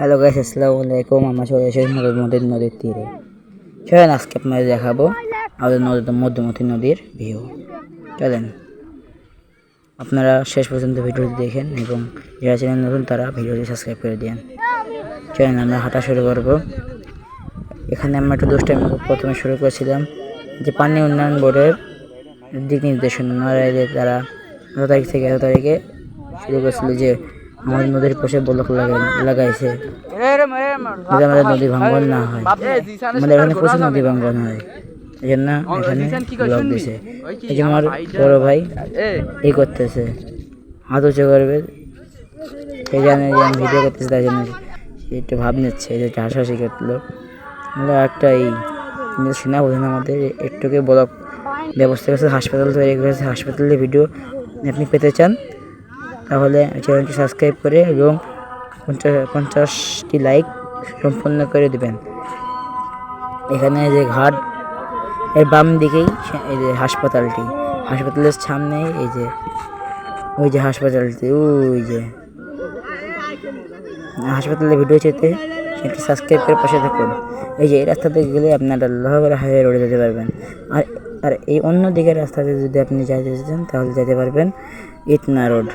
Hello guys, আসসালামু আলাইকুম। আমরা চলে এসেছি নদীর তীরে। চলেন আজকে আপনাদের দেখাবো আমাদের মধ্যমতি নদীর ভিউ। চলেন আপনারা শেষ পর্যন্ত ভিডিওটি দেখেন এবং যারা চ্যানেল নতুন তারা ভিডিওটি সাবস্ক্রাইব করে দিন। চলেন আমরা হাঁটা শুরু করব। এখানে আমরা একটু দুষ্টামি প্রথমে শুরু করেছিলাম যে পানি উন্নয়ন বোর্ডের দিক নির্দেশনা তারা এত তারিখ থেকে এত তারিখে শুরু করেছিল যে আমাদের নদীর পাশে ব্লক লাগাইছে আমাদের নদী ভাঙ্গন না হয়। আমাদের এখানে প্রচুর নদী ভাঙ্গন হয়, এই জন্য এখানে ব্লক দিছে। এই যে আমার বড় ভাই এই করতেছে, হাত উঁচু করবে, সেই জানে যে আমি ভিডিও করতেছি, তাই জন্য সে একটু ভাব নিচ্ছে যে হাসাহাসি করলো। আমরা একটা এই শোনা বোঝেন আমাদের একটুকে ব্লক ব্যবস্থা করেছে, হাসপাতাল তৈরি করেছে। হাসপাতালের ভিডিও আপনি পেতে চান তাহলে চ্যানেলটি সাবস্ক্রাইব করে এবং 50টি লাইক সম্পূর্ণ করে দেবেন। এখানে যে ঘাট এর বাম দিকেই এই যে হাসপাতালের সামনে এই যে ওই যে হাসপাতালটি, ওই যে হাসপাতালের ভিডিও চেতে সেটি সাবস্ক্রাইব করে পাশে থাকুন। এই যে এই রাস্তাতে গেলে আপনারা লোহাগড়া হাইওয়ে রোডে যেতে পারবেন। আর এই অন্য দিকের রাস্তাতে যদি আপনি যেতে চান তাহলে যেতে পারবেন ইটনা রোড।